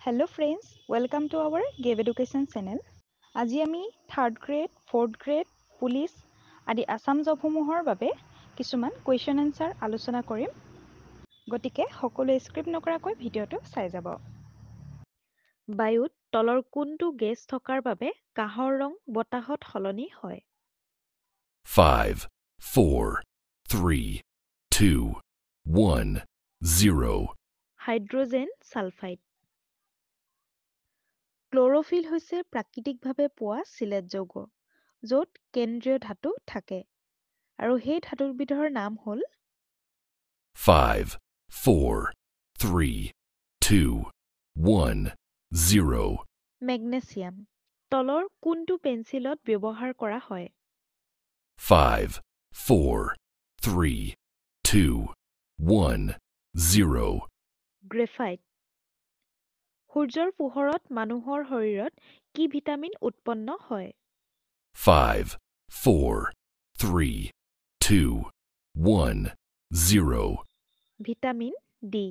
Hello friends, welcome to our Gave Education channel. আজি আমি 3rd grade, 4th grade, police আদি আসাম জবসমূহৰ বাবে কিছুমান question answer আলোচনা কৰিম। গতিকে সকলোৱে স্ক্ৰিপ্ট নকৰাকৈ ভিডিঅটো চাই যাব। বায়ুত তলৰ কোনটো গেছ থকাৰ বাবে কাহৰ ৰং বতাহত সলনি হয়? 5, 4, 3, 2, 1, 0. Hydrogen sulphide. ক্লোৰোফিল হৈছে প্ৰাকৃতিকভাৱে পোৱা চিলেট যৌগ, য'ত কেন্দ্ৰীয় ধাতু থাকে, আৰু সেই ধাতুবিধৰ নাম হ'ল 5, 4, 3, 2, 1, 0. মেগনেছিয়াম। তলৰ কোনটো পেন্সিলত ব্যৱহাৰ কৰা হয়? 5, 4, 3, 2, 1, 0. গ্ৰেফাইট। সূৰ্যৰ পোহৰত মানুহৰ শৰীৰত কি ভিটামিন উৎপন্ন হয়? 5, 4, 3, 2, 1, 0. Vitamin D.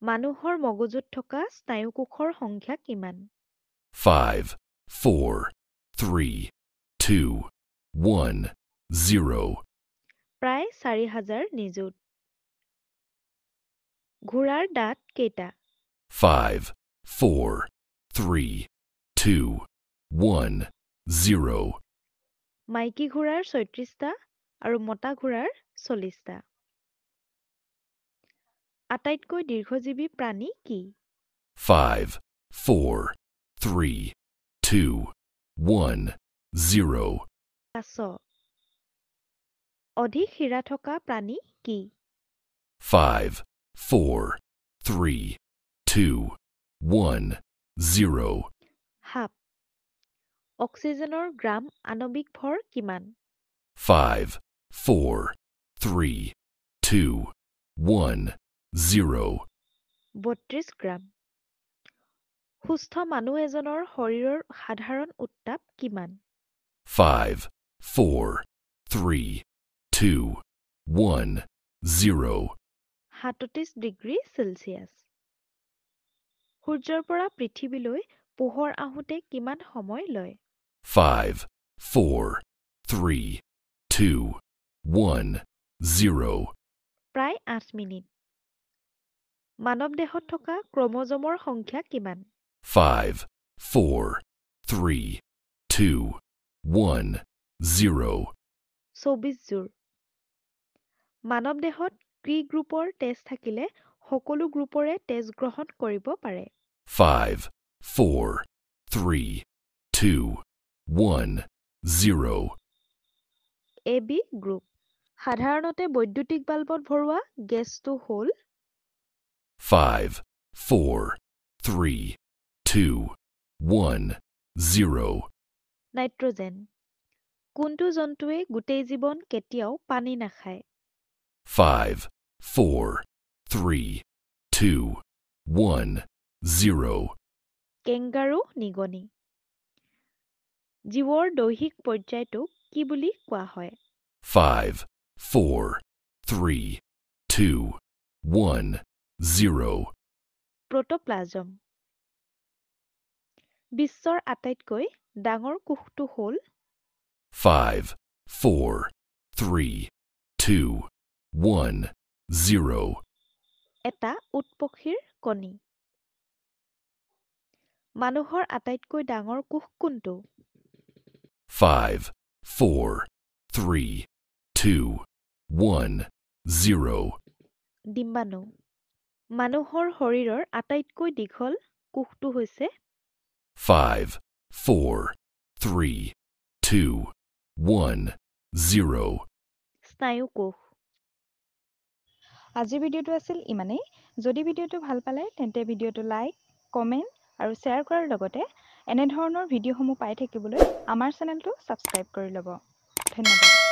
মানুহৰ মগজুত থকা স্নায়ুকোষৰ সংখ্যা কিমান? 5, 4, 3, 2, 1, 0. প্ৰায় 4000 নিযুত। ঘোঁৰাৰ দাঁত কেইটা? 5, 4, 3, 2, 1, 0. মাইকী ঘোঁৰাৰ 36টা আৰু মতা ঘোঁৰাৰ 40টা। আটাইতকৈ দীৰ্ঘজীৱী প্ৰাণী কি? 5, 4, 3, 2, 1, 0. কাছ। অধিক শিৰা থকা প্ৰাণী কি? 5, 4, 3, 2, 1, 0. সাপ। অক্সিজেনৰ গ্ৰাম আণৱিক ভৰ কিমান? 5, 4, 3, 2, 1, 0. 32 গ্ৰাম। সুস্থ মানুহ এজনৰ শৰীৰৰ সাধাৰণ উত্তাপ কিমান? 5, 4, 3, 2, 1, 0. 37 ডিগ্ৰী চেলছিয়াছ। সূৰ্যৰ পৰা পৃথিৱীলৈ পোহৰ আহোঁতে কিমান সময় লয়? 5, 4, 3, 2, 1, 0. প্ৰায় 8 মিনিট। মানৱ দেহত থকা ক্ৰম'জমৰ সংখ্যা কিমান? 5, 4, 3, 2, 1, 0. 24 যোৰ। মানৱ দেহত কি গ্ৰুপৰ তেজ থাকিলে সকলো গ্ৰুপৰে তেজ গ্ৰহণ কৰিব পাৰে? 5, 4, 3, 2, 1, 0. AB group. সাধাৰণতে বৈদ্যুতিক বাল্বত ভৰোৱা গেছটো হ'ল 5, 4, 3, 2, 1, 0. নাইট্ৰজেন। কোনটো জন্তুৱে গোটেই জীৱন কেতিয়াও পানী নাখায়? 5, 4, 3, 2, 1, 0. কেংগাৰু নিগনি। জীৱৰ দৈহিক পৰ্যায়টোক কি বুলি কোৱা হয়? 5, 4, 3, 2, 1, 0. প্ৰ'ট'প্লাজম। বিশ্বৰ আটাইতকৈ ডাঙৰ কোষটো হ'ল 5, 4, 3, 2, 1, 0. এটা উটপক্ষীৰ কণী। মানুহৰ আটাইতকৈ ডাঙৰ কোষ কোনটো? 5, 4, 3, 2, 1, 0. ডিম্বাণু। মানুহৰ শৰীৰৰ আটাইতকৈ দীঘল কোষটো হৈছে 5, 4, 3, 2, 1, 0. স্নায়ুকোষ। আজিৰ ভিডিঅ'টো আছিল ইমানেই। যদি ভিডিঅ'টো ভাল পালে তেন্তে ভিডিঅ'টো লাইক, কমেণ্ট আৰু শ্বেয়াৰ কৰাৰ লগতে এনেধৰণৰ ভিডিঅ'সমূহ পাই থাকিবলৈ আমাৰ চেনেলটো ছাবস্ক্ৰাইব কৰি ল'ব। ধন্যবাদ।